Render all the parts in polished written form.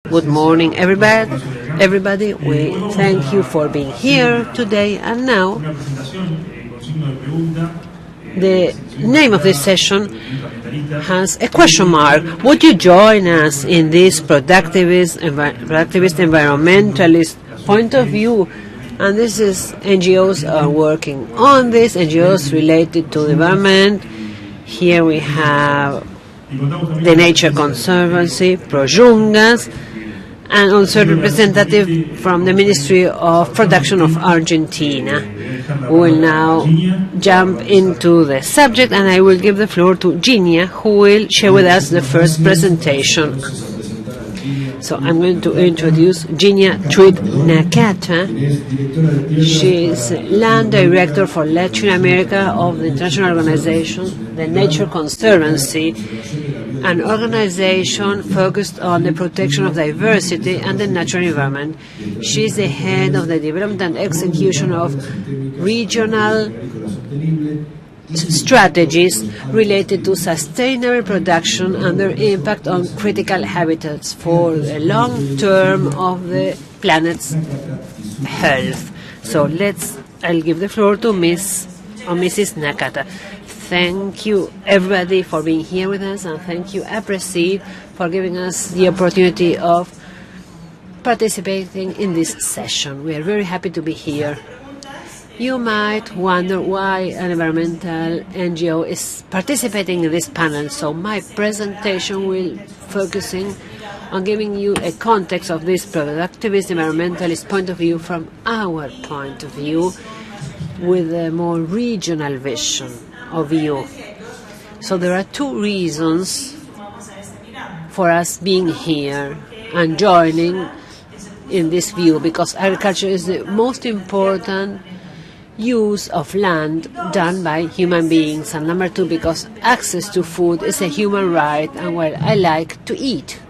Good morning, everybody. We thank you for being here today. And now, the name of this session has a question mark. Would you join us in this productivist, environmentalist point of view? And this is NGOs are working on this, NGOs related to the environment. Here we have the Nature Conservancy, ProYungas, and also a representative from the Ministry of Production of Argentina. We will now jump into the subject, and I will give the floor to Ginia, who will share with us the first presentation. So I'm going to introduce Ginia Truitt Nakata. She is Land Director for Latin America of the international organization, the Nature Conservancy, an organization focused on the protection of diversity and the natural environment. She is the head of the development and execution of regional strategies related to sustainable production and their impact on critical habitats for the long term of the planet's health. So I'll give the floor to Mrs. Nakata. Thank you, everybody, for being here with us, and thank you, Aapresid, for giving us the opportunity of participating in this session. We are very happy to be here. You might wonder why an environmental NGO is participating in this panel, so my presentation will focusing on giving you a context of this productivist environmentalist point of view from our point of view with a more regional vision of view. So there are two reasons for us being here and joining in this view, because agriculture is the most important use of land done by human beings, and number two, because access to food is a human right, and well, I like to eat.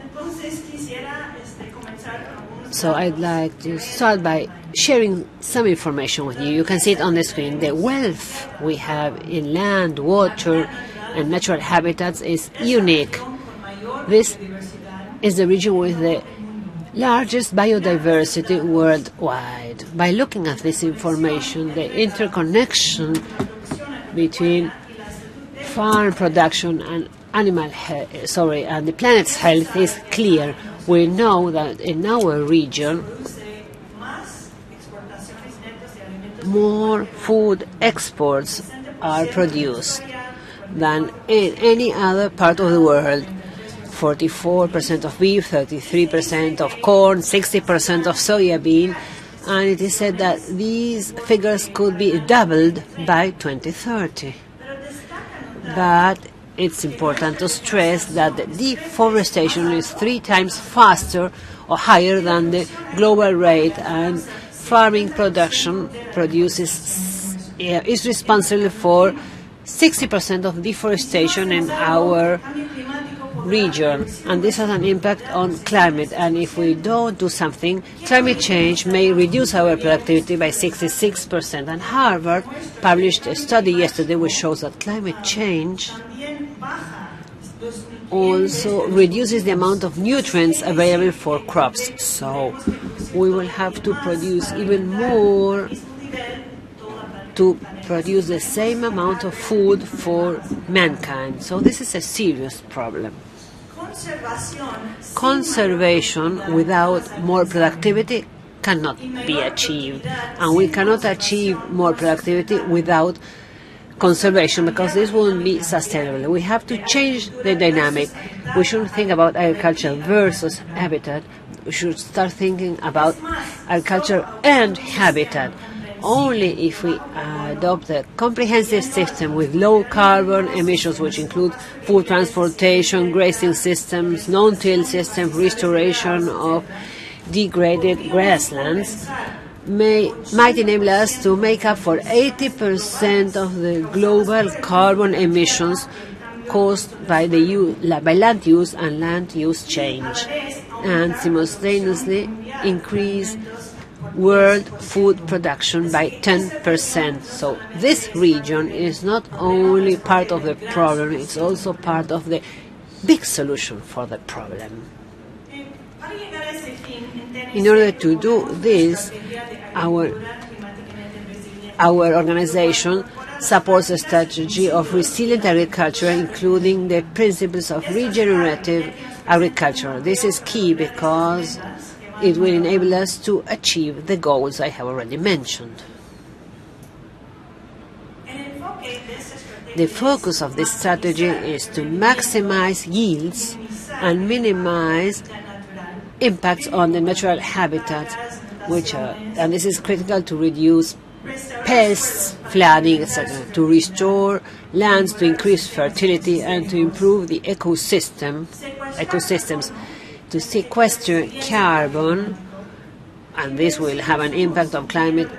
So I'd like to start by sharing some information with you. You can see it on the screen. The wealth we have in land, water, and natural habitats is unique. This is the region with the largest biodiversity worldwide. By looking at this information, the interconnection between farm production and and the planet's health is clear. We know that in our region, more food exports are produced than in any other part of the world. 44% of beef, 33% of corn, 60% of soya bean, and it is said that these figures could be doubled by 2030. But it's important to stress that the deforestation is 3 times faster or higher than the global rate, and farming production is responsible for 60% of deforestation in our region, and this has an impact on climate. And if we don't do something, climate change may reduce our productivity by 66%. And Harvard published a study yesterday which shows that climate change also reduces the amount of nutrients available for crops. So we will have to produce even more to produce the same amount of food for mankind. So this is a serious problem. Conservation without more productivity cannot be achieved, and we cannot achieve more productivity without conservation, because this won't be sustainable. We have to change the dynamic. We shouldn't think about agriculture versus habitat. We should start thinking about agriculture and habitat. Only if we adopt a comprehensive system with low carbon emissions, which include food transportation, grazing systems, non-till systems, restoration of degraded grasslands, might enable us to make up for 80% of the global carbon emissions caused by land use and land use change, and simultaneously increase world food production by 10%. So this region is not only part of the problem, it's also part of the big solution for the problem. In order to do this, our organization supports a strategy of resilient agriculture, including the principles of regenerative agriculture. This is key because it will enable us to achieve the goals I have already mentioned. The focus of this strategy is to maximize yields and minimize impacts on the natural habitat, and this is critical to reduce pests, flooding, etc., to restore lands, to increase fertility, and to improve the ecosystems, to sequester carbon, and this will have an impact on climate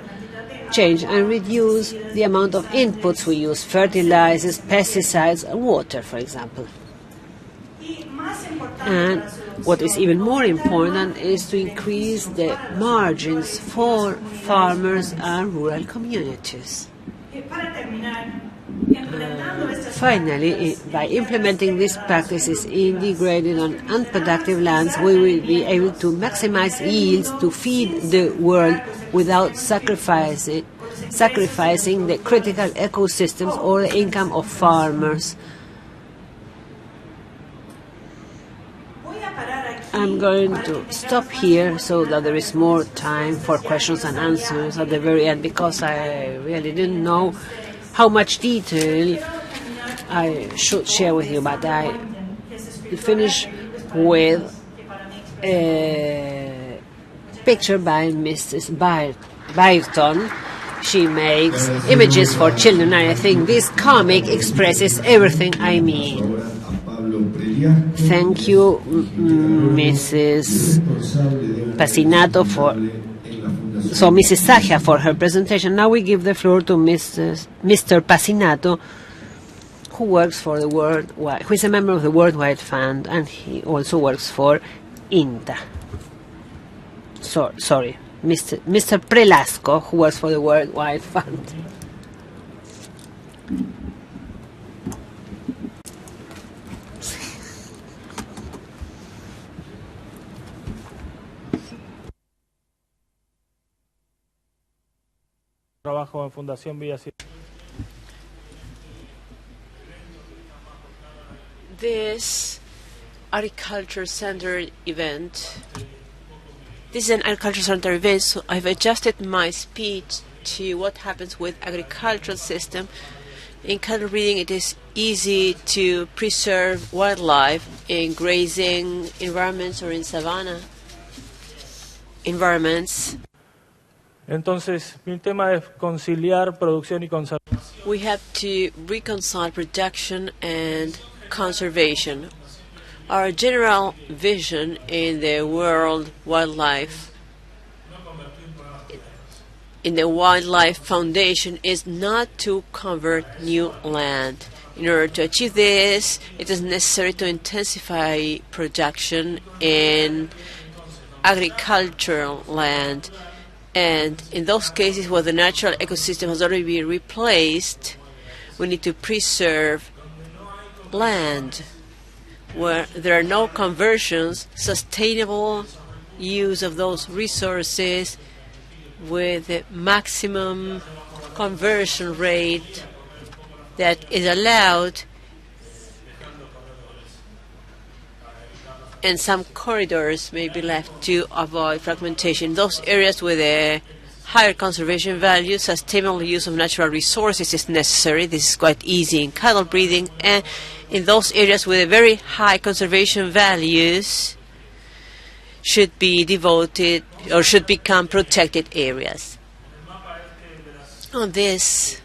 change and reduce the amount of inputs we use, fertilizers, pesticides, and water, for example. And what is even more important is to increase the margins for farmers and rural communities. Finally, by implementing these practices integrated on unproductive lands, we will be able to maximize yields to feed the world without sacrificing the critical ecosystems or the income of farmers. I'm going to stop here so that there is more time for questions and answers at the very end, because I really didn't know how much detail I should share with you, but I finish with a picture by Mrs. Byron. She makes images for children, and I think this comic expresses everything I mean. Thank you, Mrs. Pacinato, Mrs. Saja for her presentation. Now we give the floor to Mr. Pacinato, who works for the who is a member of the Worldwide Fund, and he also works for INTA. Sorry, Mr. Preliasco, who works for the Worldwide Fund. Trabajo en Fundación Villa. This agriculture center event. This is an agriculture center event, so I've adjusted my speech to what happens with agricultural system. In cattle breeding, it is easy to preserve wildlife in grazing environments or in savanna environments. Entonces, mi tema es conciliar producción y conservación. We have to reconcile production and conservation. Our general vision in the World Wildlife, in the Wildlife Foundation, is not to convert new land. In order to achieve this, it is necessary to intensify production in agricultural land. And in those cases where the natural ecosystem has already been replaced, we need to preserve land. Where there are no conversions, sustainable use of those resources with the maximum conversion rate that is allowed, and some corridors may be left to avoid fragmentation. Those areas with a higher conservation value, sustainable use of natural resources is necessary. This is quite easy in cattle breeding. And in those areas with a very high conservation values should be devoted or should become protected areas. On this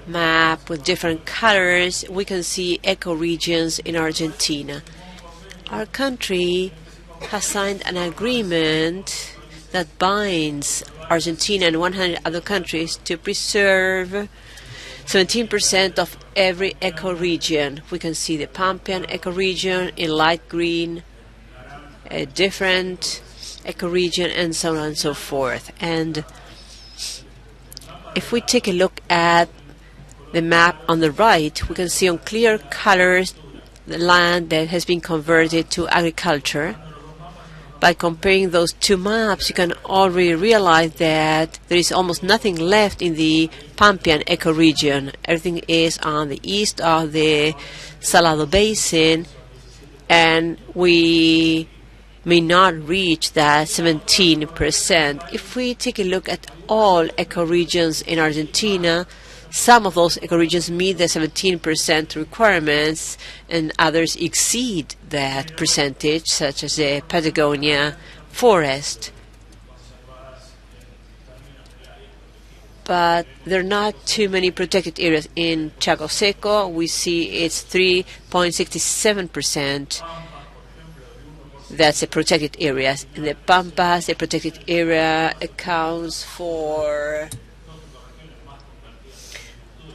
map with different colors, we can see ecoregions in Argentina. Our country has signed an agreement that binds Argentina and 100 other countries to preserve 17% of every ecoregion. We can see the Pampean ecoregion in light green, a different ecoregion, and so on and so forth. And if we take a look at the map on the right, we can see on clear colors the land that has been converted to agriculture. By comparing those two maps, you can already realize that there is almost nothing left in the Pampean ecoregion. Everything is on the east of the Salado Basin, and we may not reach that 17%. If we take a look at all ecoregions in Argentina, some of those ecoregions meet the 17% requirements, and others exceed that percentage, such as the Patagonia forest. But there are not too many protected areas. In Chaco Seco, we see it's 3.67%. That's the protected areas. In the Pampas, the protected area accounts for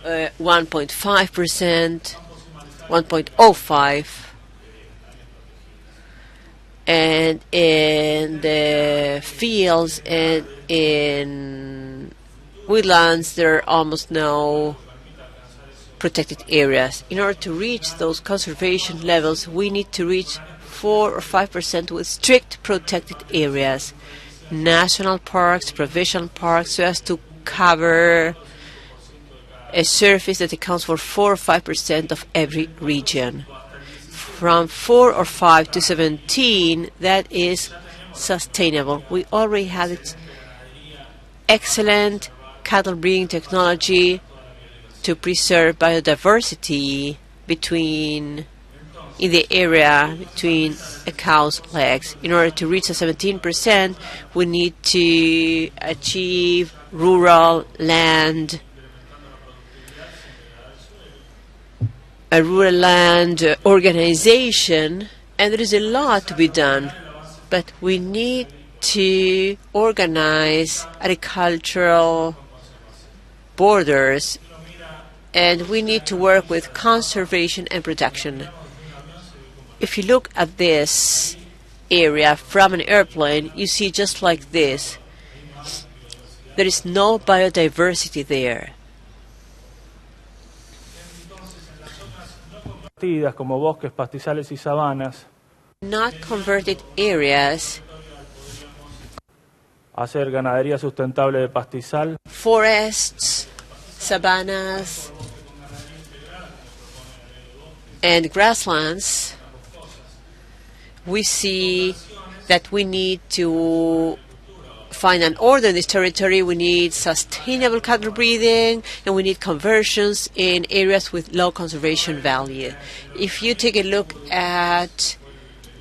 1.5%, 1.05%, and in the fields and in woodlands there are almost no protected areas. In order to reach those conservation levels, we need to reach 4 or 5% with strict protected areas, national parks, provincial parks, so as to cover a surface that accounts for 4 or 5% of every region. From 4 or 5 to 17, that is sustainable. We already have it excellent cattle breeding technology to preserve biodiversity in the area between a cow's legs. In order to reach the 17%, we need to achieve rural land, a rural land organization, and there is a lot to be done, but we need to organize agricultural borders, and we need to work with conservation and production. If you look at this area from an airplane, you see just like this. There is no biodiversity there. Como bosques, pastizales y sabanas. Not converted areas. Hacer ganadería sustentable de pastizal. Forests, savannas, and grasslands. We see that we need to find an order in this territory. We need sustainable cattle breeding, and we need conversions in areas with low conservation value. If you take a look at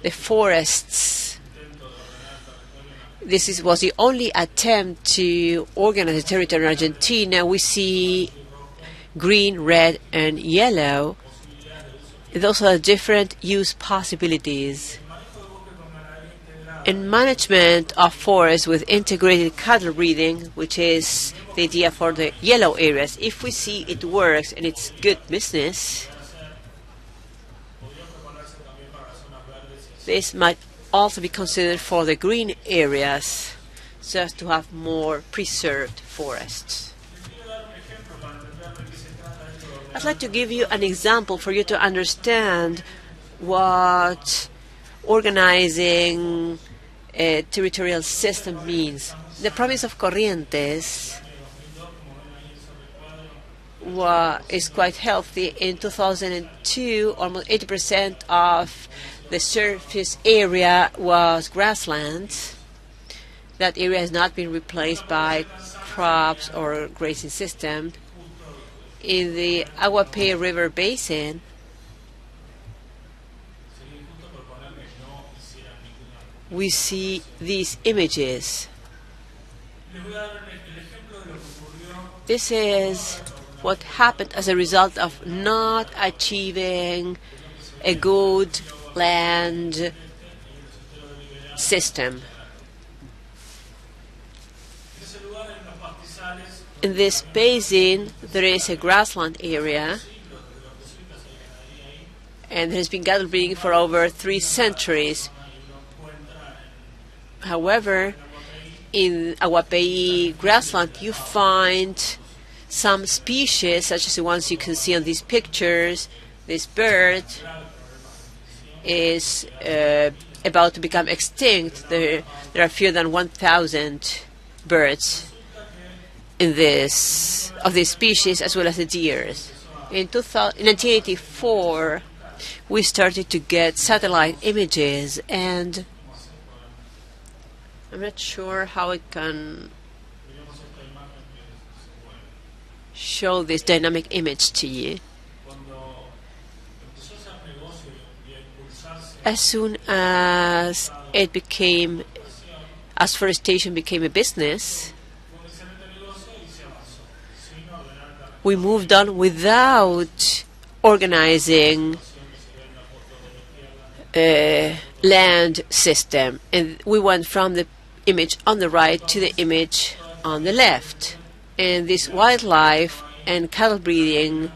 the forests, this was the only attempt to organize the territory in Argentina. We see green, red, and yellow. Those are different use possibilities. In management of forests with integrated cattle breeding, which is the idea for the yellow areas, if we see it works and it's good business, this might also be considered for the green areas, so as to have more preserved forests. I'd like to give you an example for you to understand what organizing a territorial system means. The province of Corrientes is quite healthy. In 2002, almost 80% of the surface area was grassland. That area has not been replaced by crops or grazing system. In the Aguapay River Basin, we see these images. This is what happened as a result of not achieving a good land system. In this basin, there is a grassland area, and there has been cattle breeding for over 3 centuries. However, in Aguapay grassland, you find some species, such as the ones you can see on these pictures. This bird is about to become extinct. There are fewer than 1,000 birds in of this species, as well as the deers. In 1984, we started to get satellite images, and I'm not sure how I can show this dynamic image to you. As soon as forestation became a business, we moved on without organizing a land system. And we went from the image on the right to the image on the left. And this wildlife and cattle breeding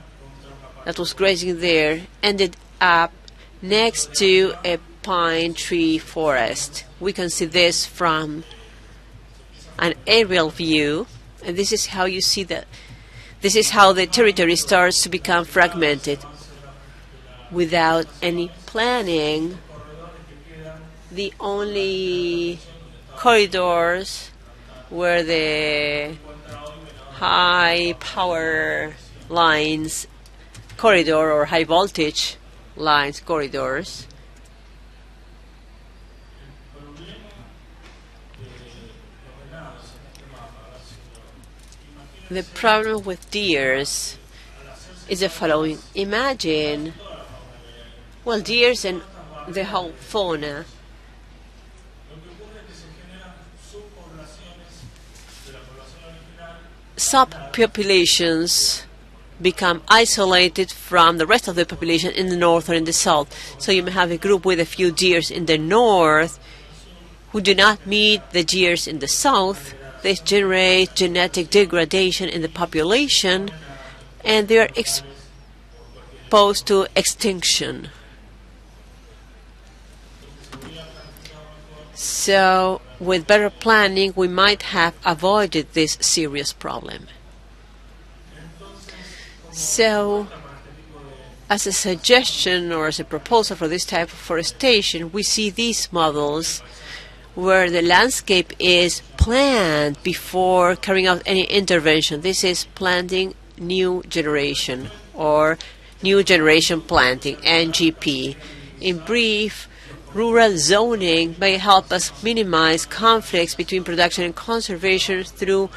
that was grazing there ended up next to a pine tree forest. We can see this from an aerial view, and this is how you see that. This is how the territory starts to become fragmented. Without any planning, the only corridors were the high power lines corridor or high voltage lines corridors. The problem with deers is the following. Imagine, well, deers and the whole fauna. Subpopulations become isolated from the rest of the population in the north or in the south. So you may have a group with a few deers in the north who do not meet the deers in the south. They generate genetic degradation in the population, and they are exposed to extinction. So with better planning, we might have avoided this serious problem. So as a suggestion or as a proposal for this type of forestation, we see these models where the landscape is planned before carrying out any intervention. This is planting new generation or new generation planting, NGP. In brief, rural zoning may help us minimize conflicts between production and conservation through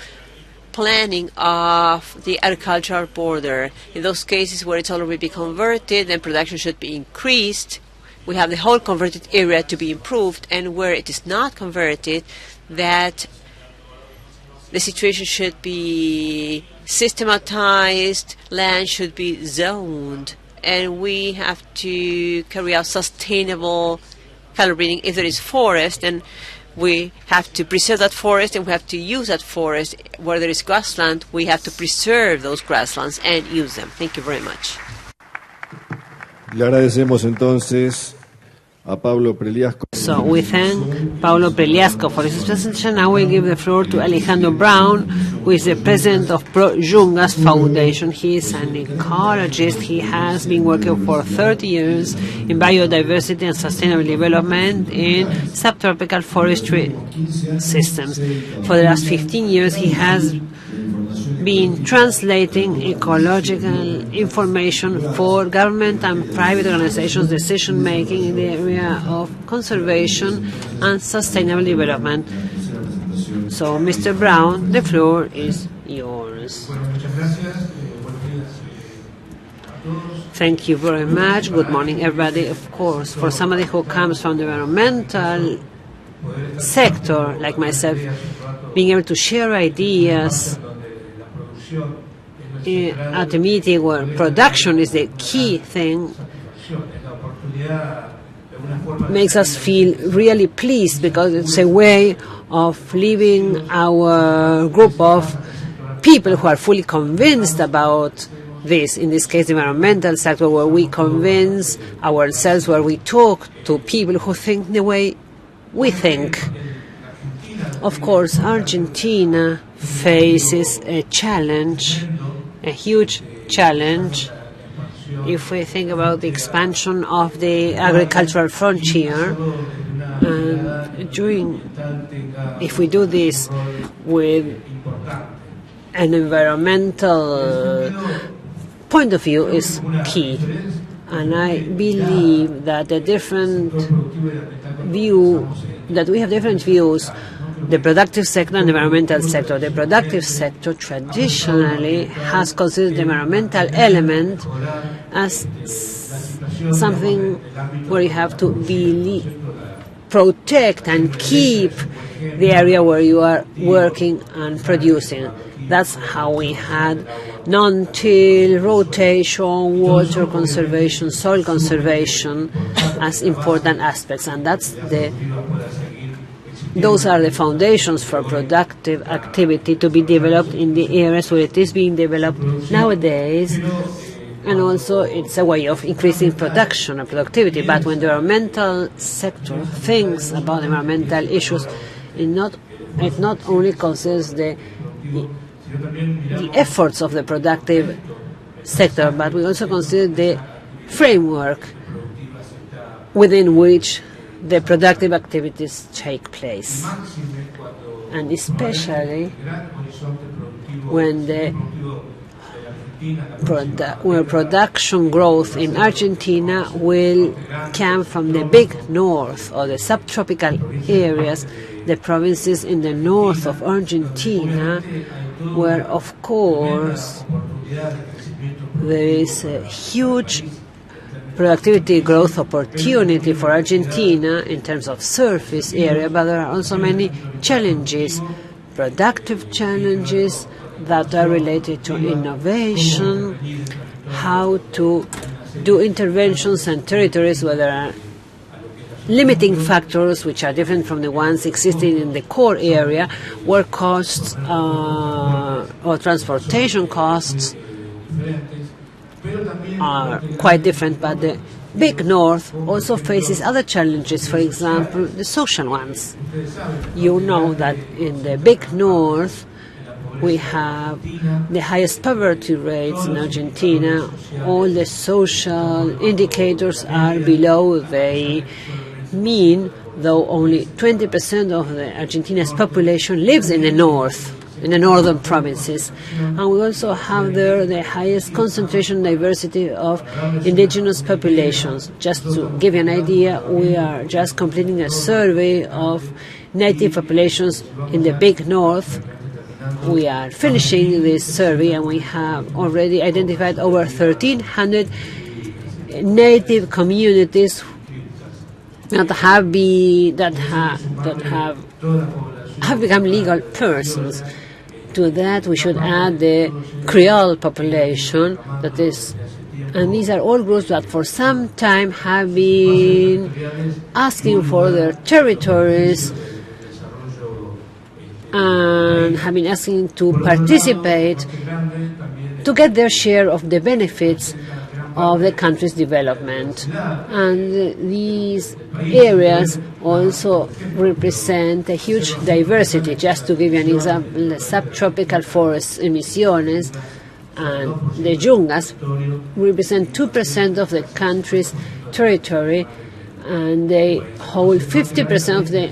planning of the agricultural border. In those cases where it's already been converted, then production should be increased. We have the whole converted area to be improved, and where it is not converted, that the situation should be systematized, land should be zoned, and we have to carry out sustainable cattle breeding. If there is forest, then we have to preserve that forest, and we have to use that forest. Where there is grassland, we have to preserve those grasslands and use them. Thank you very much. Le agradecemos entonces a Pablo Preliasco. So we thank Pablo Preliasco for his presentation. Now we give the floor to Alejandro Brown, who is the president of ProYungas Foundation. He is an ecologist. He has been working for 30 years in biodiversity and sustainable development in subtropical forestry systems. For the last 15 years, he has been translating ecological information for government and private organizations' decision-making in the area of conservation and sustainable development. So, Mr. Brown, the floor is yours. Thank you very much. Good morning, everybody. Of course, for somebody who comes from the environmental sector, like myself, being able to share ideas at a meeting where production is the key thing makes us feel really pleased, because it's a way of leaving our group of people who are fully convinced about this, in this case the environmental sector, where we convince ourselves, where we talk to people who think the way we think. Of course, Argentina faces a challenge, a huge challenge, if we think about the expansion of the agricultural frontier. if we do this with an environmental point of view is key. And I believe that we have different views, the productive sector and the environmental sector. The productive sector traditionally has considered the environmental element as something where you have to protect and keep the area where you are working and producing. That's how we had non-till, rotation, water conservation, soil conservation as important aspects, and those are the foundations for productive activity to be developed in the areas where it is being developed nowadays. And also it's a way of increasing production and productivity. But when the environmental sector thinks about environmental issues, it not only considers the efforts of the productive sector, but we also consider the framework within which the productive activities take place. And especially when where production growth in Argentina will come from the big north or the subtropical areas, the provinces in the north of Argentina, where of course there is a huge productivity growth opportunity for Argentina in terms of surface area, but there are also many challenges, productive challenges that are related to innovation, how to do interventions and territories where there are limiting factors which are different from the ones existing in the core area, where costs or transportation costs are quite different. But the big north also faces other challenges, for example, the social ones. You know that in the big north we have the highest poverty rates in Argentina. All the social indicators are below the mean, though only 20% of Argentina's population lives in the north, in the northern provinces. And we also have there the highest concentration diversity of indigenous populations. Just to give you an idea, we are just completing a survey of native populations in the big north. We are finishing this survey and we have already identified over 1,300 native communities that have become legal persons. To that we should add the Creole population, and these are all groups that for some time have been asking for their territories and have been asking to participate to get their share of the benefits of the country's development. And these areas also represent a huge diversity. Just to give you an example, the subtropical forests in Misiones and the Yungas represent 2% of the country's territory, and they hold 50% of the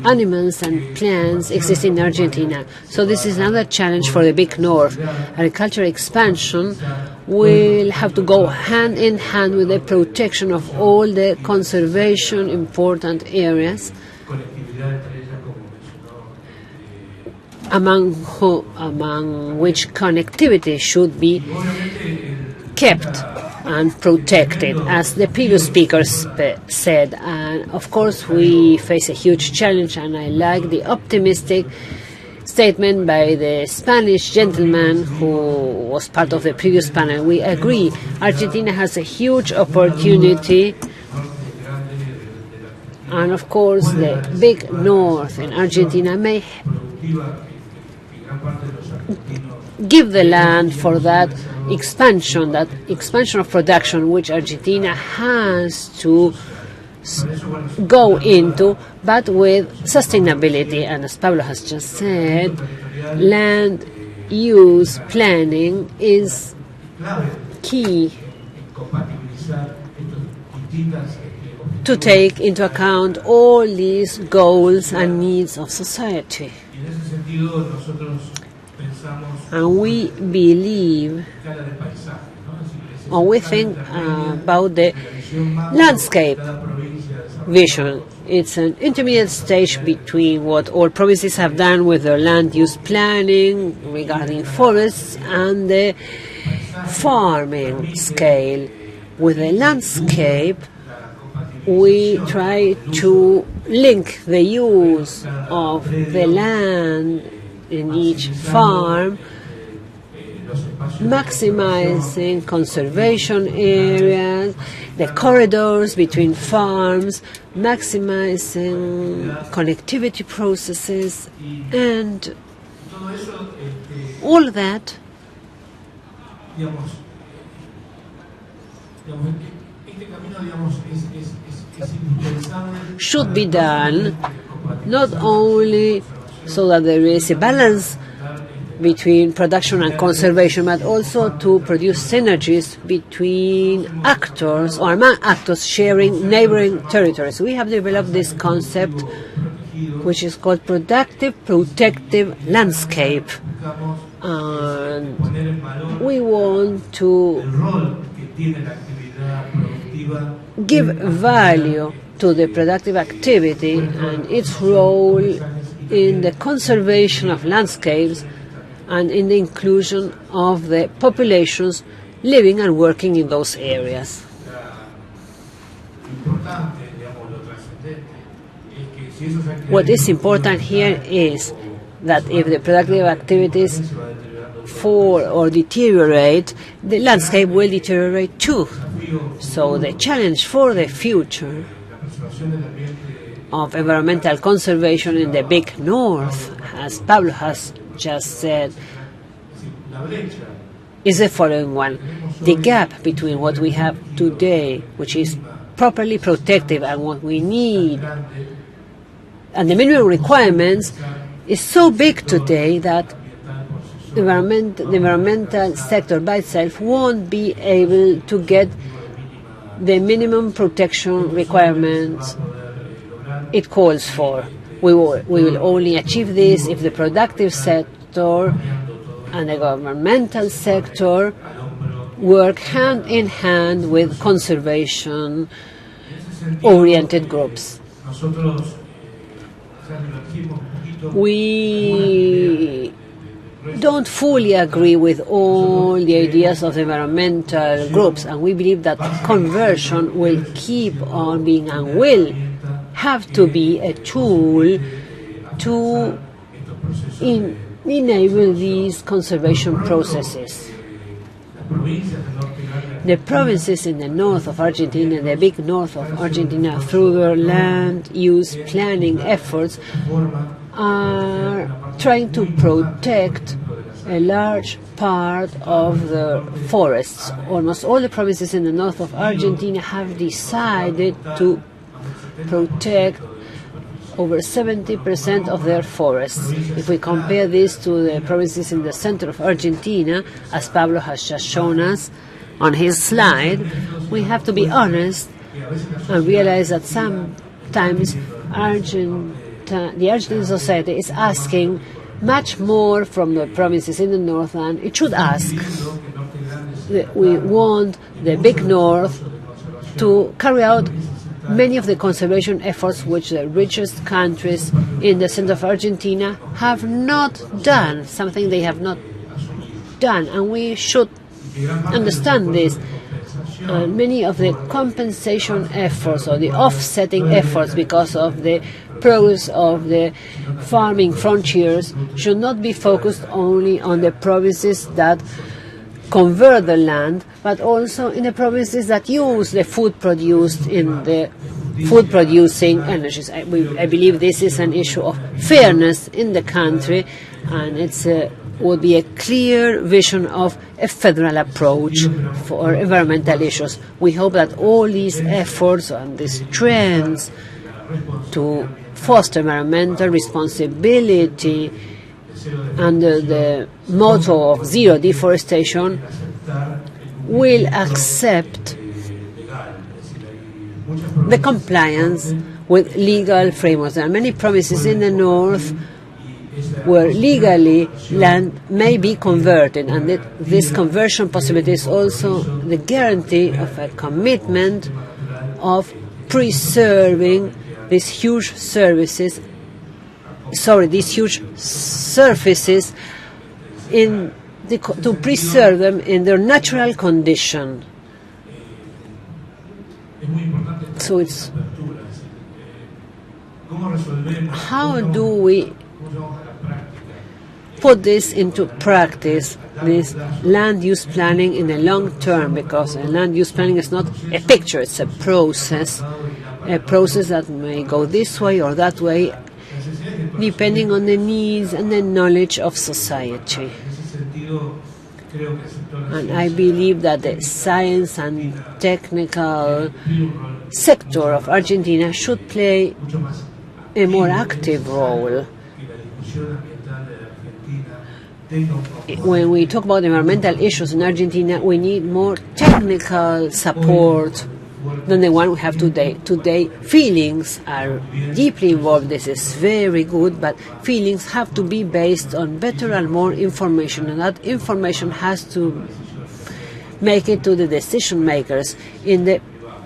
animals and plants exist in Argentina. So this is another challenge for the big north. Agricultural expansion will have to go hand in hand with the protection of all the conservation important areas, among which connectivity should be kept and protected, as the previous speakers said. And of course we face a huge challenge, and I like the optimistic statement by the Spanish gentleman who was part of the previous panel. We agree, Argentina has a huge opportunity, and of course the big north in Argentina may give the land for that expansion of production which Argentina has to go into, but with sustainability. And as Pablo has just said, land use planning is key to take into account all these goals and needs of society. And we believe, or we think about the landscape vision. It's an intermediate stage between what all provinces have done with their land use planning regarding forests and the farming scale. With the landscape, we try to link the use of the land in each farm, maximizing conservation areas, the corridors between farms, maximizing connectivity processes, and all that should be done not only so that there is a balance between production and conservation, but also to produce synergies between actors or among actors sharing neighboring territories. We have developed this concept, which is called productive, protective landscape. And we want to give value to the productive activity and its role in the conservation of landscapes and in the inclusion of the populations living and working in those areas. What is important here is that if the productive activities fall or deteriorate, the landscape will deteriorate too. So the challenge for the future of environmental conservation in the big north, as Pablo has just said, is the following one. The gap between what we have today, which is properly protective, and what we need, and the minimum requirements, is so big today that the environmental sector by itself won't be able to get the minimum protection requirements it calls for. We will only achieve this if the productive sector and the governmental sector work hand in hand with conservation-oriented groups. We don't fully agree with all the ideas of the environmental groups, and we believe that conversion will keep on being and will have to be a tool to enable these conservation processes. The provinces in the north of Argentina, the big north of Argentina, through their land use planning efforts, are trying to protect a large part of the forests. Almost all the provinces in the north of Argentina have decided to protect over 70% of their forests. If we compare this to the provinces in the center of Argentina, as Pablo has just shown us on his slide, we have to be honest and realize that sometimes the Argentine society is asking much more from the provinces in the north than it should ask. We want the big north to carry out many of the conservation efforts which the richest countries in the center of Argentina have not done, something they have not done, and we should understand this. Many of the compensation efforts or the offsetting efforts because of the progress of the farming frontiers should not be focused only on the provinces that convert the land, but also in the provinces that use the food produced in the food-producing energies. I believe this is an issue of fairness in the country, and it would be a clear vision of a federal approach for environmental issues. We hope that all these efforts and these trends to foster environmental responsibility under the motto of zero deforestation will accept the compliance with legal frameworks. There are many provinces in the north where legally land may be converted, and this conversion possibility is also the guarantee of a commitment of preserving these huge surfaces to preserve them in their natural condition. So it's how do we put this into practice, this land use planning in the long term, because land use planning is not a picture, it's a process that may go this way or that way, depending on the needs and the knowledge of society. And I believe that the science and technical sector of Argentina should play a more active role. When we talk about environmental issues in Argentina, we need more technical support than the one we have today. Today, feelings are deeply involved. This is very good, but feelings have to be based on better and more information, and that information has to make it to the decision makers in the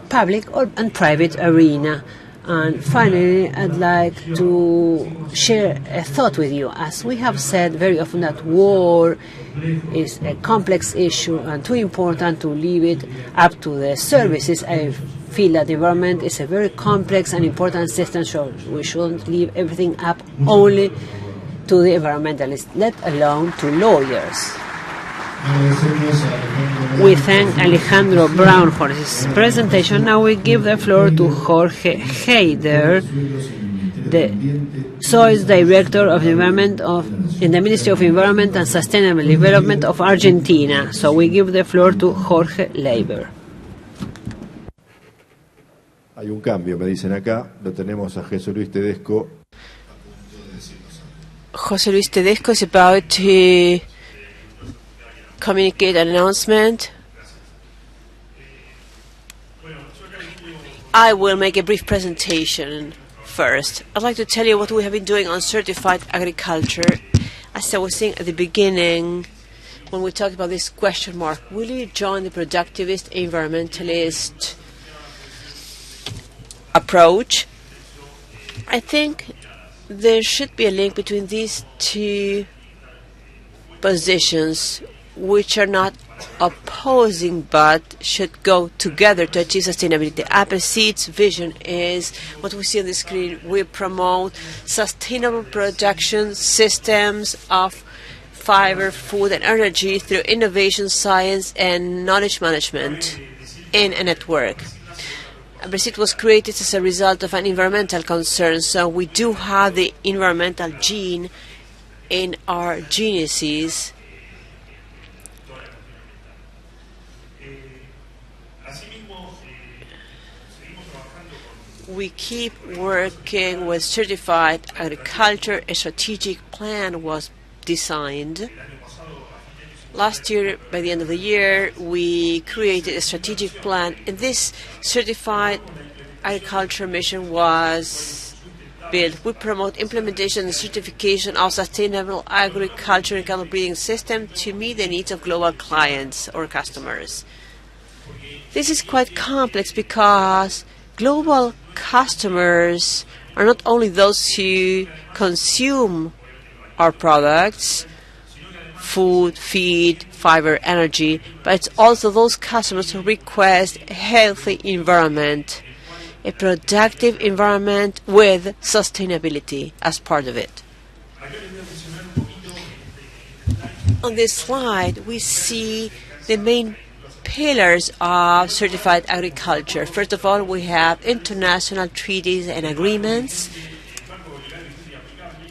public and private arena. And finally, I'd like to share a thought with you. As we have said very often, that war is a complex issue and too important to leave it up to the services. I feel that the environment is a very complex and important system, so we shouldn't leave everything up only to the environmentalists, let alone to lawyers. We thank Alejandro Brown for his presentation. Now we give the floor to Jorge Heider, the Soils Director of Environment in the Ministry of Environment and Sustainable Development of Argentina. So we give the floor to Jorge Heider. Hay un cambio, me dicen acá. Lo tenemos a José Luis Tedesco. José Luis Tedesco is about to communicate an announcement. I will make a brief presentation first. I'd like to tell you what we have been doing on certified agriculture. As I was saying at the beginning, when we talked about this question mark, will you join the productivist, environmentalist approach? I think there should be a link between these two positions, which are not opposing but should go together to achieve sustainability. Aapresid's vision is what we see on the screen. We promote sustainable production systems of fiber, food and energy through innovation, science and knowledge management in a network. Aapresid was created as a result of an environmental concern, so we do have the environmental gene in our geniuses. We keep working with certified agriculture. A strategic plan was designed. Last year, by the end of the year, we created a strategic plan, and this certified agriculture mission was built. We promote implementation and certification of sustainable agriculture and cattle breeding system to meet the needs of global clients or customers. This is quite complex because global customers are not only those who consume our products, food, feed, fiber, energy, but it's also those customers who request a healthy environment, a productive environment with sustainability as part of it. On this slide, we see the main pillars of certified agriculture. First of all, we have international treaties and agreements,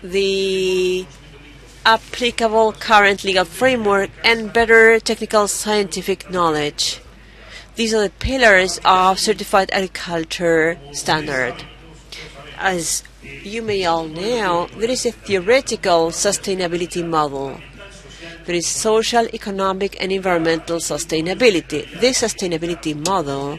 the applicable current legal framework, and better technical scientific knowledge. These are the pillars of certified agriculture standard. As you may all know, there is a theoretical sustainability model. There is social, economic, and environmental sustainability. This sustainability model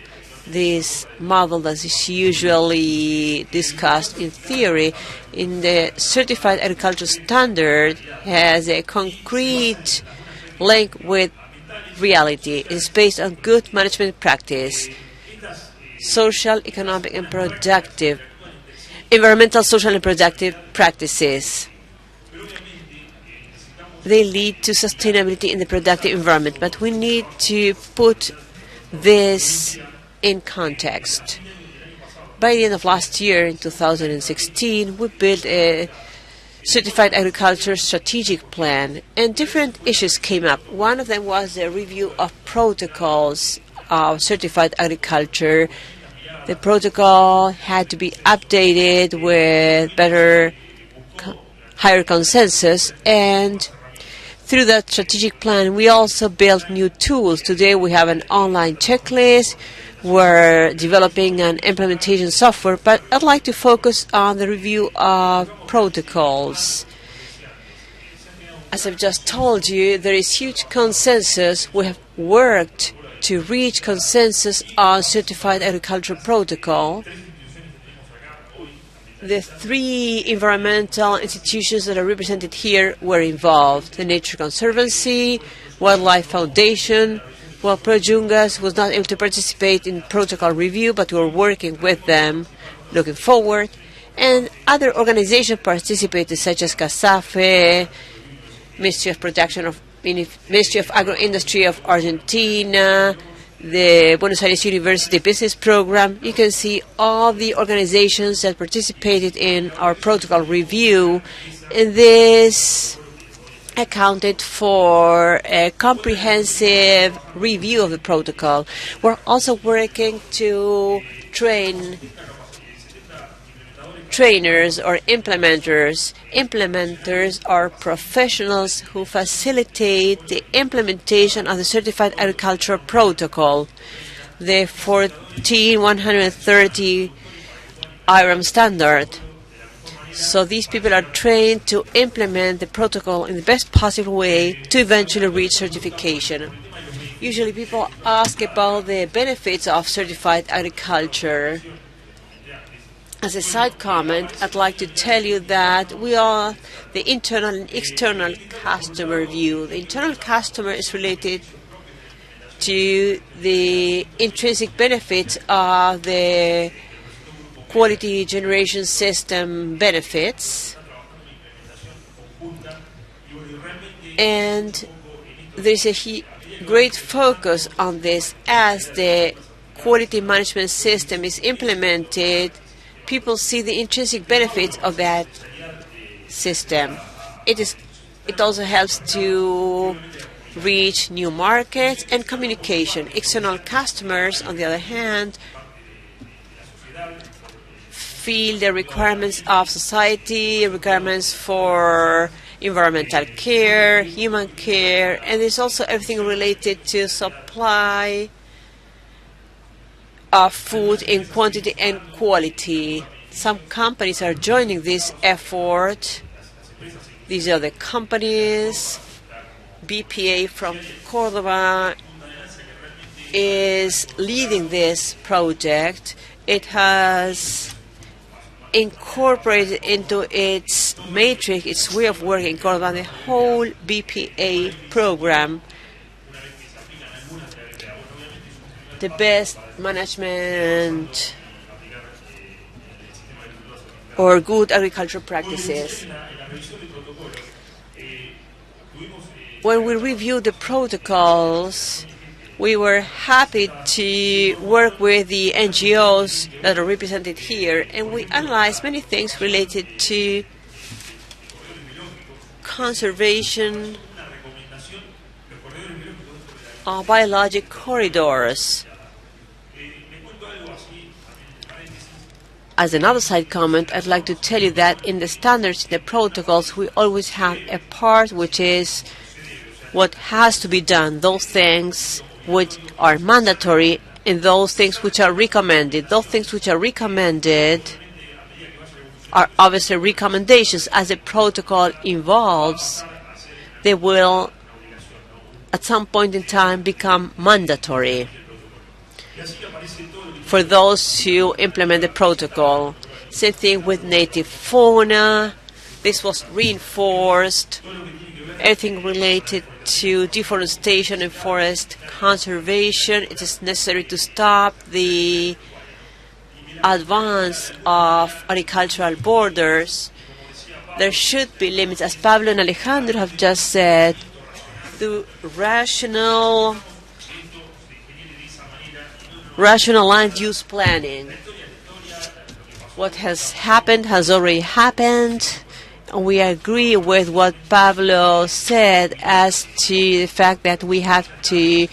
this model that is usually discussed in theory, in the certified agricultural standard, has a concrete link with reality. It's based on good management practice, social, economic, and productive, environmental, social, and productive practices. They lead to sustainability in the productive environment, but we need to put this in context. By the end of last year, in 2016, we built a certified agriculture strategic plan, and different issues came up. One of them was the review of protocols of certified agriculture. The protocol had to be updated with higher consensus, and through that strategic plan, we also built new tools. Today, we have an online checklist. We're developing an implementation software, but I'd like to focus on the review of protocols. As I've just told you, there is huge consensus. We have worked to reach consensus on certified agricultural protocol. The three environmental institutions that are represented here were involved: the Nature Conservancy, Wildlife Foundation. Well, ProYungas was not able to participate in protocol review, but we were working with them, looking forward. And other organizations participated, such as CASAFE, Ministry of Agro-Industry of Argentina, the Buenos Aires University Business Program. You can see all the organizations that participated in our protocol review, and this accounted for a comprehensive review of the protocol. We're also working to train trainers or implementers. Implementers are professionals who facilitate the implementation of the certified agricultural protocol, the 14130 IRAM standard. So these people are trained to implement the protocol in the best possible way to eventually reach certification. Usually people ask about the benefits of certified agriculture. As a side comment, I'd like to tell you that we are the internal and external customer view. The internal customer is related to the intrinsic benefits of the quality generation system benefits, and there's a great focus on this. As the quality management system is implemented, people see the intrinsic benefits of that system. It also helps to reach new markets and communication. External customers, on the other hand, feel the requirements of society, requirements for environmental care, human care, and there's also everything related to supply of food in quantity and quality. Some companies are joining this effort. These are the companies. BPA from Córdoba is leading this project. It has incorporated into its matrix, its way of working, Córdoba, the whole BPA program. The best management or good agricultural practices. When we reviewed the protocols, we were happy to work with the NGOs that are represented here, and we analyzed many things related to conservation of biologic corridors. As another side comment, I'd like to tell you that in the standards, in the protocols, we always have a part which is what has to be done, those things which are mandatory and those things which are recommended. Those things which are recommended are obviously recommendations. As the protocol evolves, they will at some point in time become mandatory. for those who implement the protocol. Same thing with native fauna. This was reinforced. Everything related to deforestation and forest conservation. It is necessary to stop the advance of agricultural borders. There should be limits, as Pablo and Alejandro have just said, through rational land use planning. What has happened has already happened. We agree with what Pablo said as to the fact that we have to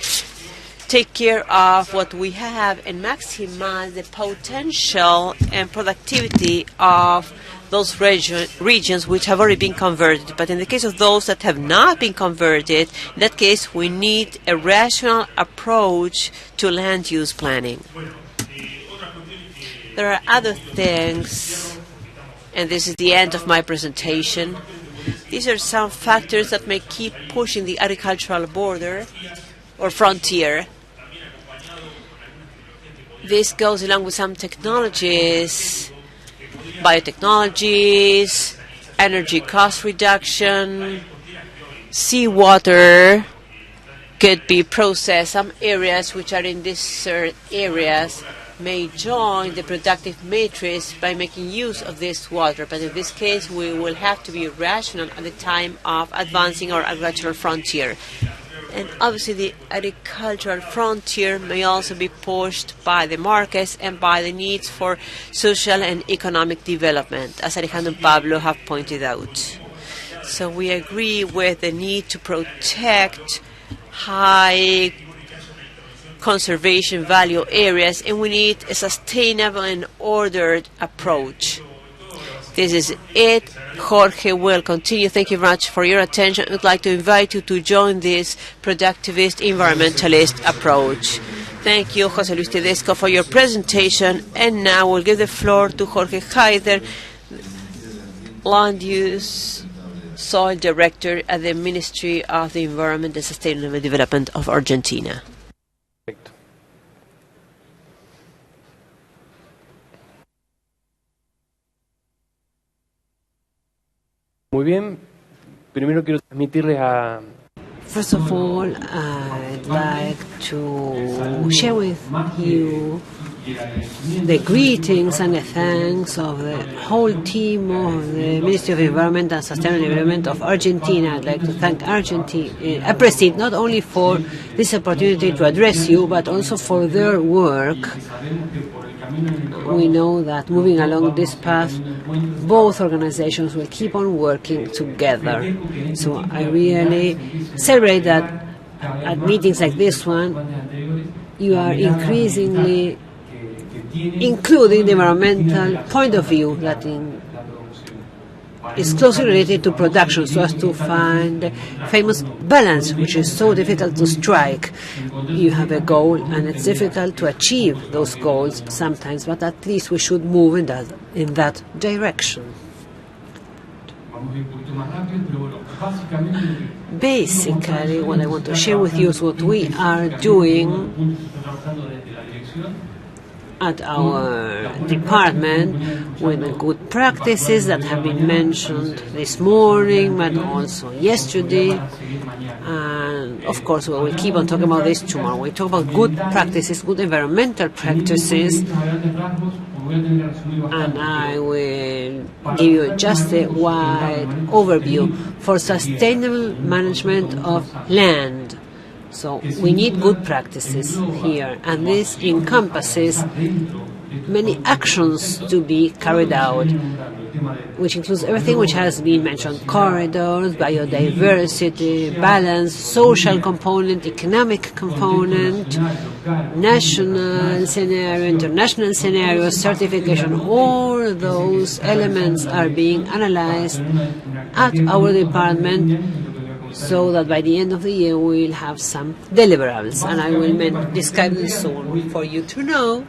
take care of what we have and maximize the potential and productivity of those regions which have already been converted. But in the case of those that have not been converted, in that case we need a rational approach to land use planning. There are other things, and this is the end of my presentation. These are some factors that may keep pushing the agricultural border or frontier. This goes along with some technologies, biotechnologies, energy cost reduction, seawater could be processed. Some areas which are in desert areas may join the productive matrix by making use of this water. But in this case, we will have to be rational at the time of advancing our agricultural frontier. And obviously, the agricultural frontier may also be pushed by the markets and by the needs for social and economic development, as Alejandro and Pablo have pointed out. So we agree with the need to protect high conservation value areas, and we need a sustainable and ordered approach. This is it. Jorge will continue. Thank you very much for your attention. I'd like to invite you to join this productivist, environmentalist approach. Thank you, José Luis Tedesco, for your presentation. And now we'll give the floor to Jorge Heider, Land Use Soil Director at the Ministry of the Environment and Sustainable Development of Argentina. Muy bien. Primero quiero transmitirles a... First of all, I'd like to share with you the greetings and the thanks of the whole team of the Ministry of Environment and Sustainable Development of Argentina. I'd like to thank Aapresid not only for this opportunity to address you, but also for their work. We know that moving along this path, both organizations will keep on working together. So I really celebrate that at meetings like this one, you are increasingly including the environmental point of view that is closely related to production, so as to find the famous balance, which is so difficult to strike. You have a goal, and it's difficult to achieve those goals sometimes, but at least we should move in that direction. Basically, what I want to share with you is what we are doing at our department with the good practices that have been mentioned this morning, but also yesterday. And of course, we will keep on talking about this tomorrow. We talk about good practices, good environmental practices, and I will give you just a wide overview for sustainable management of land. So we need good practices here, and this encompasses many actions to be carried out, which includes everything which has been mentioned: corridors, biodiversity, balance, social component, economic component, national scenario, international scenario, certification. All those elements are being analyzed at our department, so that by the end of the year we will have some deliverables, and I will describe them soon for you to know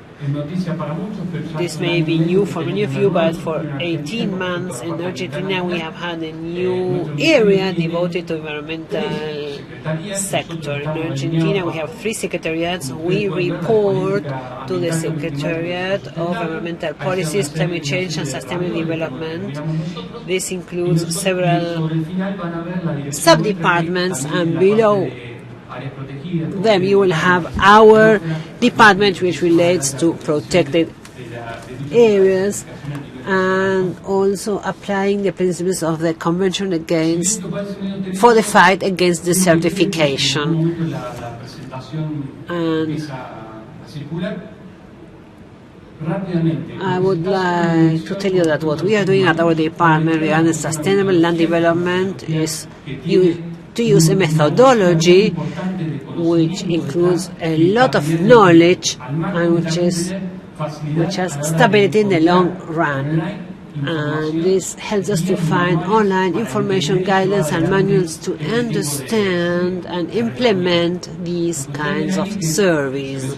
This may be new for many of you, but for 18 months in Argentina we have had a new area devoted to environmental sector. In Argentina we have 3 secretariats. We report to the Secretariat of Environmental Policies, Climate Change and Sustainable Development. This includes several sub-departments, and below them you will have our department, which relates to protected areas and also applying the principles of the Convention for the fight against desertification. And I would like to tell you that what we are doing at our department regarding sustainable land development is to use a methodology which includes a lot of knowledge and which has stability in the long run. And this helps us to find online information, guidance and manuals to understand and implement these kinds of surveys.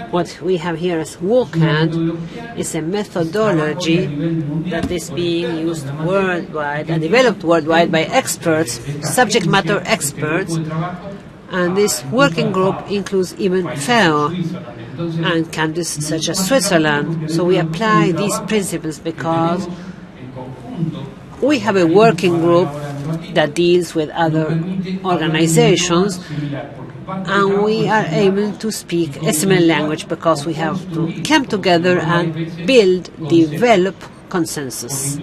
What we have here as WOCAD is a methodology that is being used worldwide and developed worldwide by experts, subject matter experts, and this working group includes even FAO and countries such as Switzerland. So we apply these principles because we have a working group that deals with other organizations, and we are able to speak a similar language because we have to come together and develop consensus.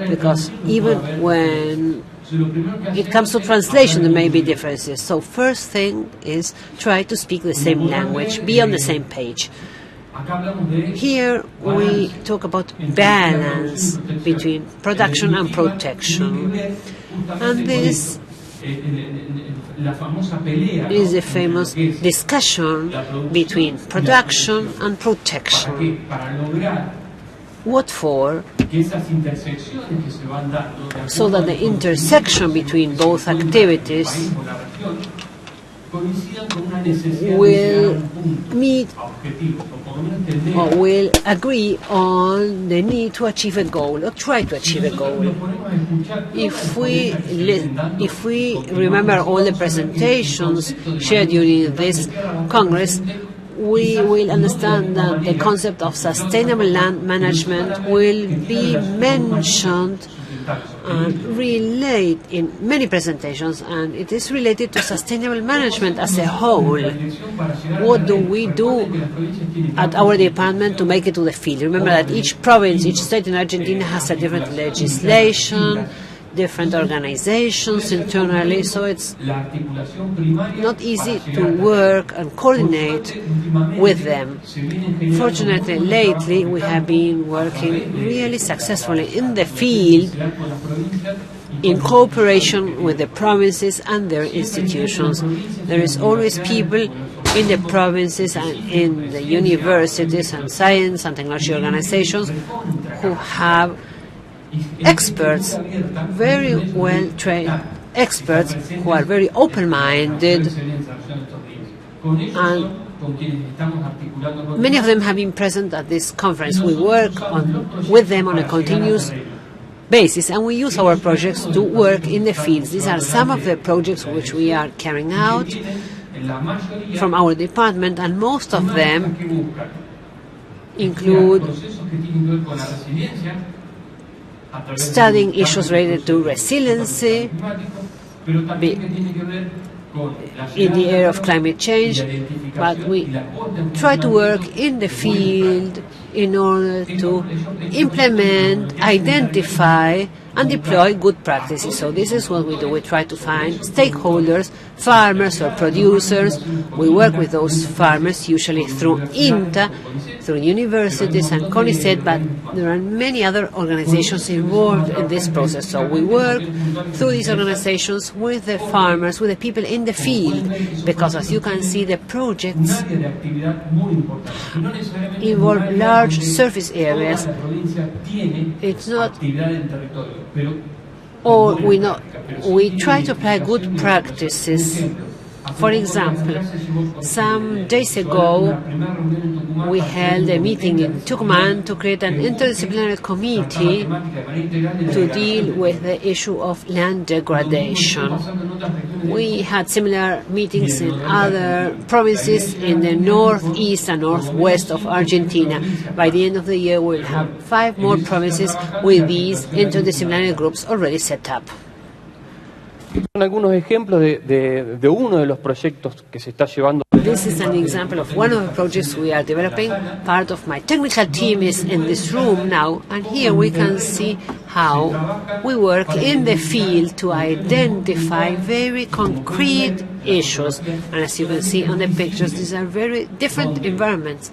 Because even when it comes to translation, there may be differences. So first thing is try to speak the same language, be on the same page. Here we talk about balance between production and protection. And this is a famous discussion between production and protection. What for? So that the intersection between both activities will meet or will agree on the need to achieve a goal or try to achieve a goal. If we remember all the presentations shared during this Congress, we will understand that the concept of sustainable land management will be mentioned and relate in many presentations, and it is related to sustainable management as a whole. What do we do at our department to make it to the field? Remember that each province, each state in Argentina has a different legislation, different organizations internally, so it's not easy to work and coordinate with them. Fortunately, lately we have been working really successfully in the field in cooperation with the provinces and their institutions. There is always people in the provinces and in the universities and science and technology organizations who have experts, very well trained experts who are very open-minded, and many of them have been present at this conference. We work with them on a continuous basis, and we use our projects to work in the fields. These are some of the projects which we are carrying out from our department, and most of them include studying issues related to resiliency in the area of climate change, but we try to work in the field in order to implement, identify, and deploy good practices. So this is what we do. We try to find stakeholders, farmers or producers. We work with those farmers usually through INTA, through universities and CONICET, but there are many other organizations involved in this process. So we work through these organizations with the farmers, with the people in the field, because as you can see, the projects involve large surface areas. It's not, or we try to apply good practices For example, some days ago, we held a meeting in Tucumán to create an interdisciplinary committee to deal with the issue of land degradation. We had similar meetings in other provinces in the northeast and northwest of Argentina. By the end of the year, we'll have 5 more provinces with these interdisciplinary groups already set up. Son algunos ejemplos de uno de los proyectos que se está llevando. This is an example of one of the projects we are developing. Part of my technical team is in this room now, and here we can see how we work in the field to identify very concrete issues. And as you can see on the pictures, these are very different environments.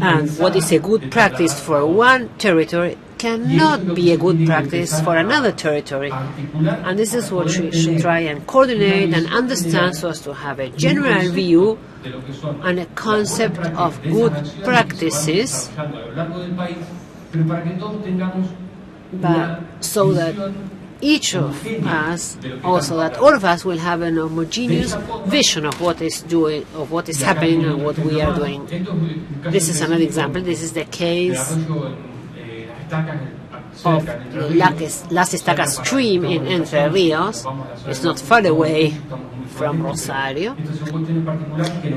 And what is a good practice for one territory cannot be a good practice for another territory. And this is what we should try and coordinate and understand so as to have a general view and a concept of good practices, but so that each of us, also that all of us will have an homogeneous vision of what is happening and what we are doing. This is another example. This is the case of the Las Estacas stream in Entre Rios. It's not far away from Rosario.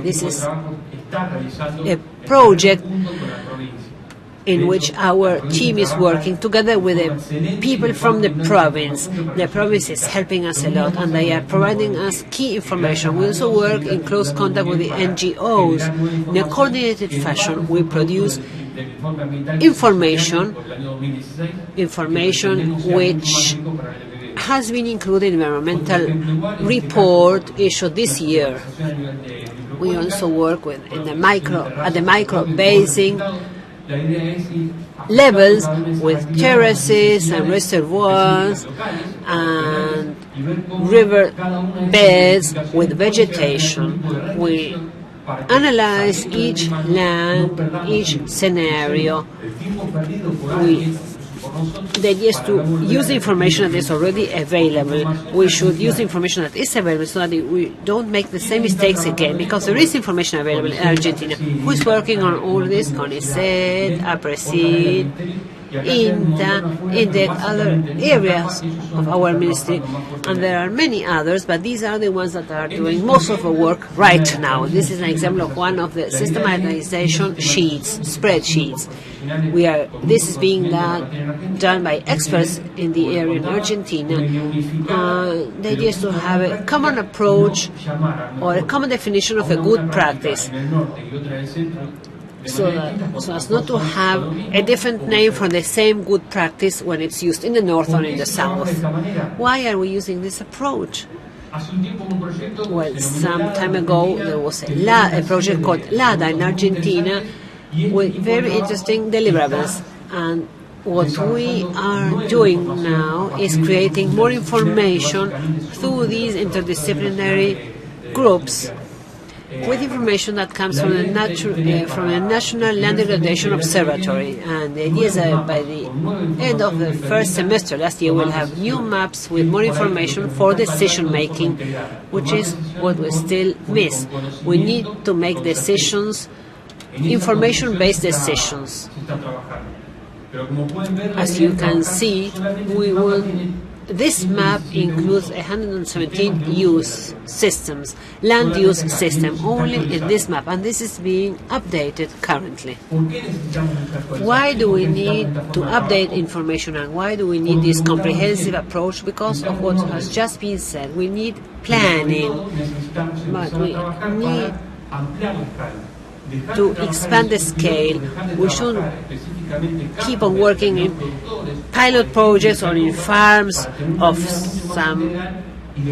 This is a project in which our team is working together with the people from the province. The province is helping us a lot, and they are providing us key information. We also work in close contact with the NGOs. In a coordinated fashion, we produce information which has been included in the environmental report issued this year. We also work at the micro basin levels with terraces and reservoirs and river beds with vegetation. We analyze each land, each scenario. The idea is to use the information that is already available. We should use the information that is available so that we don't make the same mistakes again, because there is information available in Argentina. Who is working on all this? CONICET, Aapresid, INTA, in the other areas of our ministry, and there are many others, but these are the ones that are doing most of the work right now. This is an example of one of the systematization sheets, spreadsheets. This is being done by experts in the area in Argentina. The idea is to have a common approach or a common definition of a good practice, so as not to have a different name for the same good practice when it's used in the north or in the south. Why are we using this approach? Well, some time ago there was a project called LADA in Argentina with very interesting deliverables, and what we are doing now is creating more information through these interdisciplinary groups, with information that comes from the National Land Degradation Observatory. And the idea is that by the end of the first semester last year, we'll have new maps with more information for decision making, which is what we still miss. We need to make decisions, information-based decisions. As you can see, this map includes 117 use systems, land use system, only in this map, and this is being updated currently. Why do we need to update information, and why do we need this comprehensive approach? Because of what has just been said. We need planning, but we need to expand the scale. We should keep on working in pilot projects or in farms of some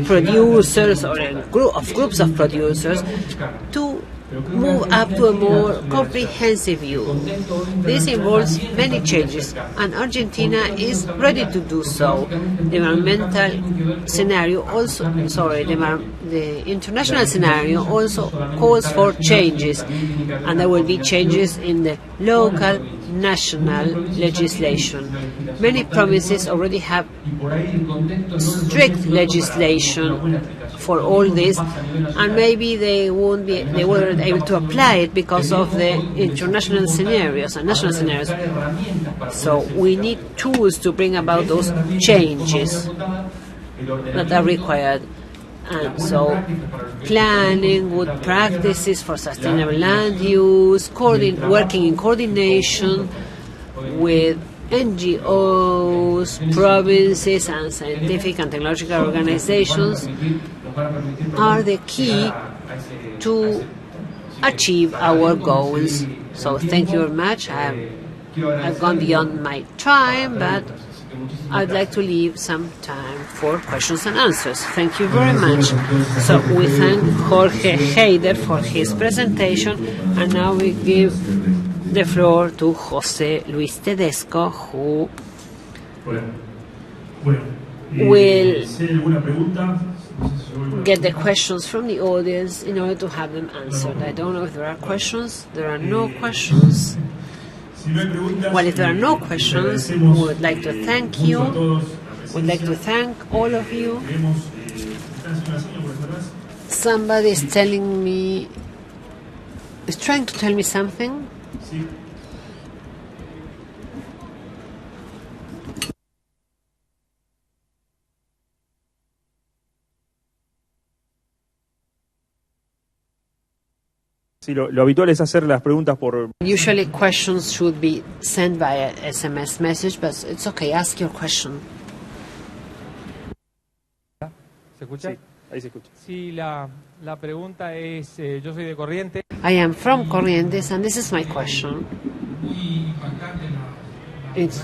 producers or in groups of producers to move up to a more comprehensive view. This involves many changes, and Argentina is ready to do so. The environmental scenario the international scenario also calls for changes, and there will be changes in the local, national legislation. Many provinces already have strict legislation for all this, and maybe they weren't able to apply it because of the international scenarios and national scenarios. So we need tools to bring about those changes that are required. And so planning, good practices for sustainable land use, working in coordination with NGOs, provinces, and scientific and technological organizations are the key to achieve our goals. So thank you very much. I've gone beyond my time, but I'd like to leave some time for questions and answers. Thank you very much. So we thank Jorge Heider for his presentation, and now we give the floor to José Luis Tedesco, who will get the questions from the audience in order to have them answered. I don't know if there are questions. There are no questions. Well, if there are no questions, we would like to thank you. We'd like to thank all of you. Somebody is telling me, is trying to tell me something. Sí, lo habitual es hacer las preguntas por... Usually questions should be sent via SMS message, but it's okay, ask your question. ¿Se escucha? Sí, ahí se escucha. Sí, la pregunta es, yo soy de Corrientes. I am from Corrientes, and this is my question. It's,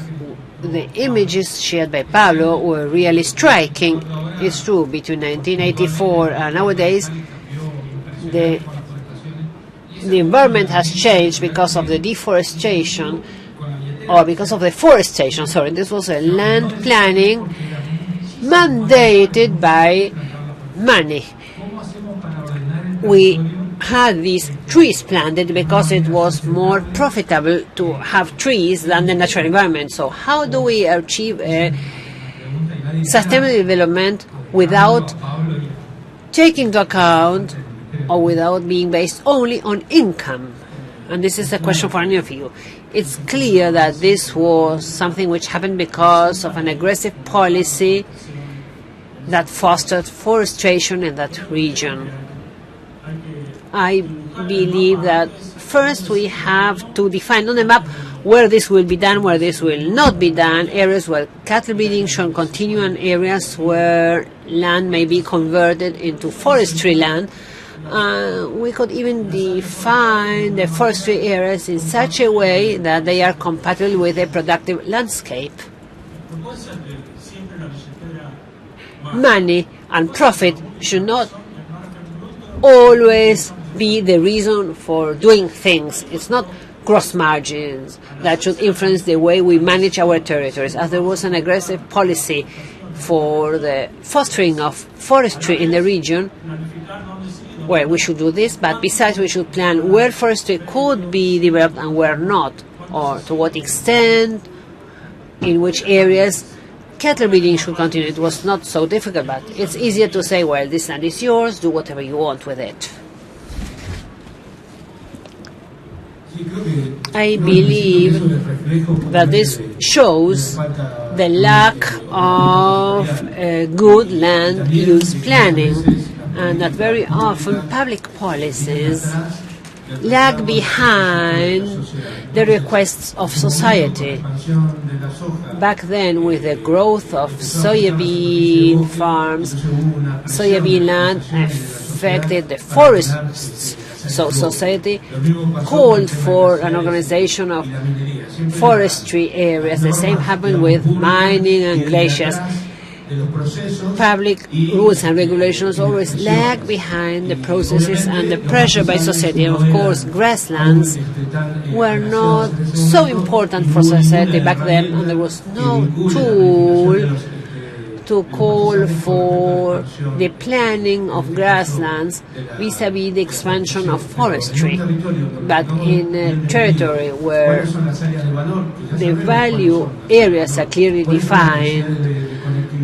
the images shared by Pablo were really striking. It's true, between 1984 and nowadays, the environment has changed because of the deforestation, or because of the forestation, sorry. This was a land planning mandated by money. We had these trees planted because it was more profitable to have trees than the natural environment. So how do we achieve a sustainable development without taking into account or without being based only on income? And this is a question for any of you. It's clear that this was something which happened because of an aggressive policy that fostered forestation in that region. I believe that first we have to define on the map where this will be done, where this will not be done, areas where cattle breeding should continue, and areas where land may be converted into forestry land. We could even define the forestry areas in such a way that they are compatible with a productive landscape. Money and profit should not always be the reason for doing things. It's not gross margins that should influence the way we manage our territories, as there was an aggressive policy for the fostering of forestry in the region. Well, we should do this, but besides we should plan where forestry could be developed and where not, or to what extent, in which areas cattle breeding should continue. It was not so difficult, but it's easier to say, well, this land is yours, do whatever you want with it. I believe that this shows the lack of good land use planning, and that very often public policies lag behind the requests of society. Back then, with the growth of soybean farms, soybean land affected the forests. So society called for an organization of forestry areas. The same happened with mining and glaciers. Public rules and regulations always lag behind the processes and the pressure by society. And of course, grasslands were not so important for society back then, and there was no tool to call for the planning of grasslands vis-à-vis the expansion of forestry. But in a territory where the value areas are clearly defined,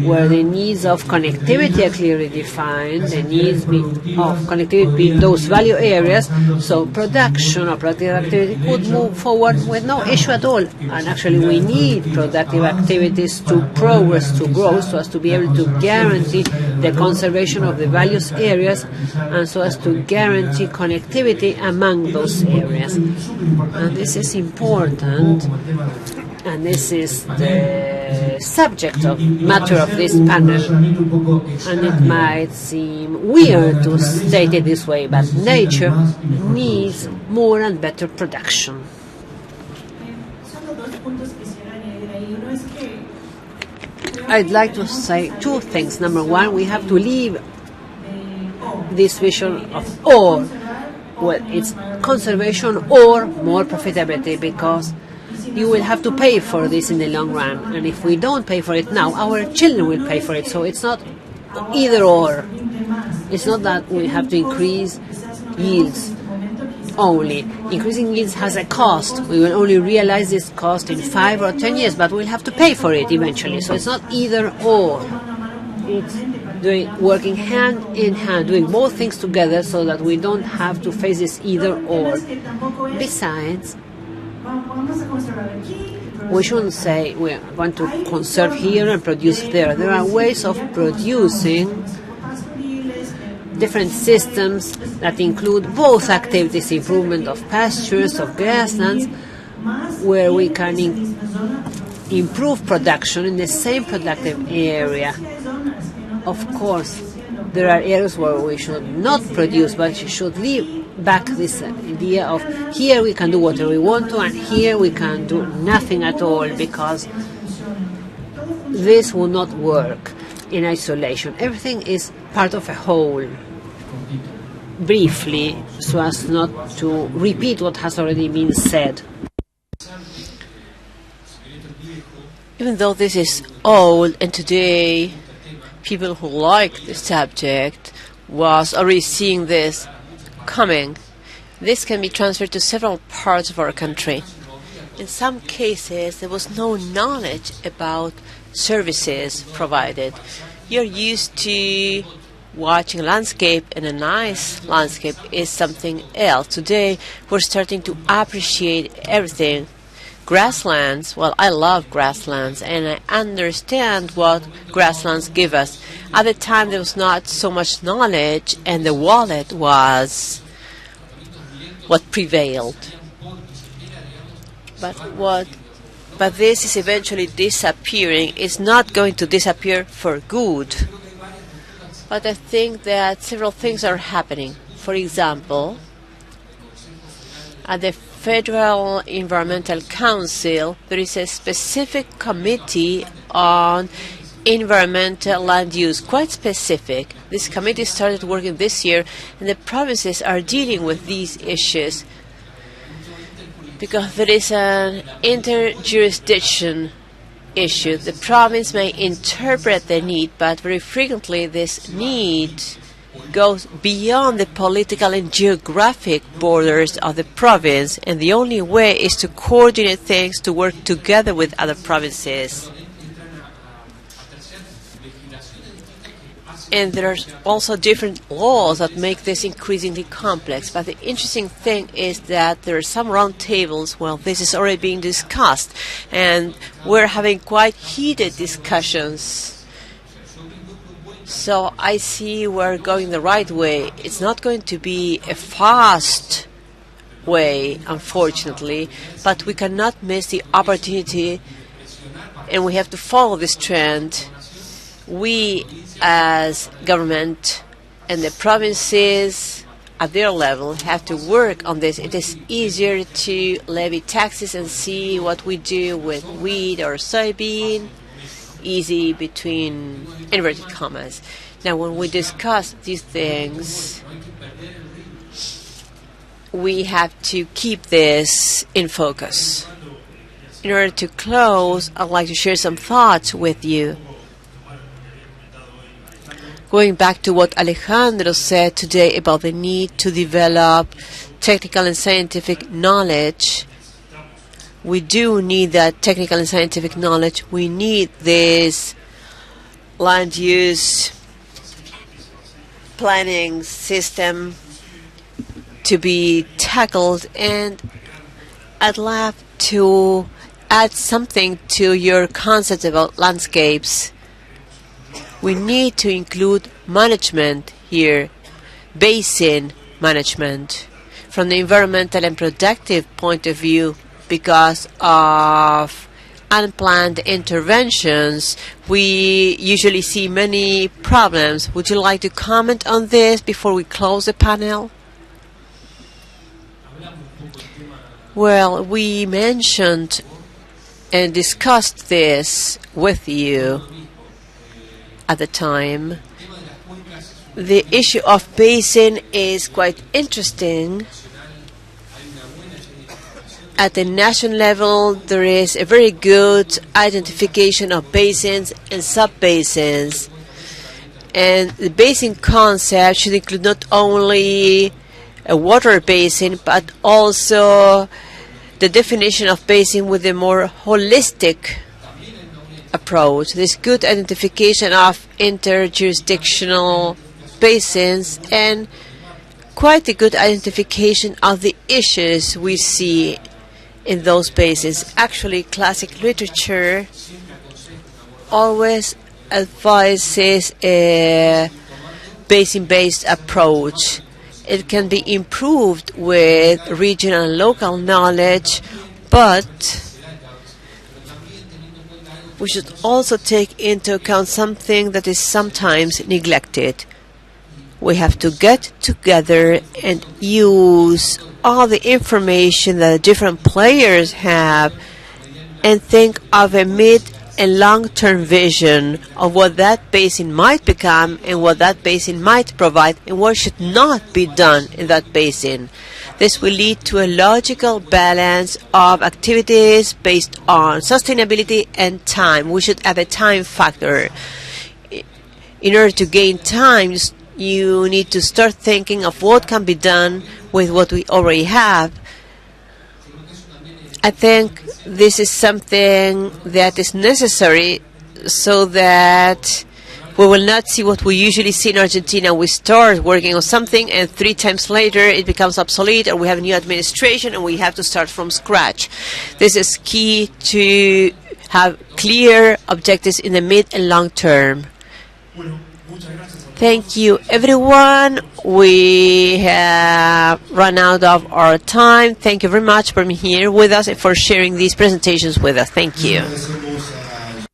where the needs of connectivity are clearly defined, the needs of connectivity between those value areas, so production or productive activity could move forward with no issue at all. And actually we need productive activities to progress, to grow, so as to be able to guarantee the conservation of the values areas and so as to guarantee connectivity among those areas. And this is important, and this is the subject of matter of this panel. And it might seem weird to state it this way, but nature needs more and better production. I'd like to say two things. Number one, we have to leave this vision of or, well, it's conservation or more profitability, because you will have to pay for this in the long run. And if we don't pay for it now, our children will pay for it. So it's not either or. It's not that we have to increase yields only. Increasing yields has a cost. We will only realize this cost in 5 or 10 years, but we'll have to pay for it eventually. So it's not either or. It's working hand in hand, doing both things together so that we don't have to face this either or. Besides, we shouldn't say we want to conserve here and produce there. There are ways of producing different systems that include both activities, improvement of pastures, of grasslands, where we can improve production in the same productive area. Of course, there are areas where we should not produce, but we should leave back this idea of here we can do whatever we want to and here we can do nothing at all, because this will not work in isolation. Everything is part of a whole. Briefly, so as not to repeat what has already been said. Even though this is old, and today people who like the subject was already seeing this coming, this can be transferred to several parts of our country. In some cases, there was no knowledge about services provided. You're used to watching a landscape, and a nice landscape is something else. Today, we're starting to appreciate everything. Grasslands, well, I love grasslands, and I understand what grasslands give us. At the time, there was not so much knowledge, and the wallet was what prevailed. But this is eventually disappearing. It's not going to disappear for good. But I think that several things are happening. For example, at the Federal Environmental Council, there is a specific committee on environmental land use, quite specific. This committee started working this year, and the provinces are dealing with these issues because there is an interjurisdiction issue. The province may interpret the need, but very frequently this need goes beyond the political and geographic borders of the province, and the only way is to coordinate things, to work together with other provinces. And there are also different laws that make this increasingly complex. But the interesting thing is that there are some round tables where this is already being discussed, and we're having quite heated discussions. So I see we're going the right way. It's not going to be a fast way, unfortunately, but we cannot miss the opportunity, and we have to follow this trend. We, as government and the provinces at their level, have to work on this. It is easier to levy taxes and see what we do with wheat or soybean. Easy between inverted commas. Now, when we discuss these things, we have to keep this in focus. In order to close, I'd like to share some thoughts with you. Going back to what Alejandro said today about the need to develop technical and scientific knowledge, we do need that technical and scientific knowledge. We need this land use planning system to be tackled, and I'd love to add something to your concept about landscapes. We need to include management here, basin management, from the environmental and productive point of view. Because of unplanned interventions, we usually see many problems. Would you like to comment on this before we close the panel? Well, we mentioned and discussed this with you at the time. The issue of basin is quite interesting. At the national level, there is a very good identification of basins and sub-basins. And the basin concept should include not only a water basin, but also the definition of basin with a more holistic approach. This good identification of interjurisdictional basins and quite a good identification of the issues we see in those basins. Actually, classic literature always advises a basin-based approach. It can be improved with regional and local knowledge, but we should also take into account something that is sometimes neglected. We have to get together and use all the information that different players have and think of a mid and long-term vision of what that basin might become and what that basin might provide and what should not be done in that basin. This will lead to a logical balance of activities based on sustainability and time. We should have a time factor. In order to gain time, you need to start thinking of what can be done with what we already have. I think this is something that is necessary so that we will not see what we usually see in Argentina. We start working on something and 3 times later it becomes obsolete, or we have a new administration and we have to start from scratch. This is key to have clear objectives in the mid and long term. Thank you, everyone. We have run out of our time. Thank you very much for being here with us and for sharing these presentations with us. Thank you.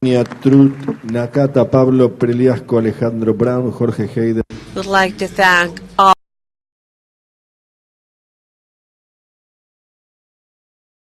Truitt Nakata, Pablo Preliasco, Alejandro Brown, Jorge Heider. We'd like to thank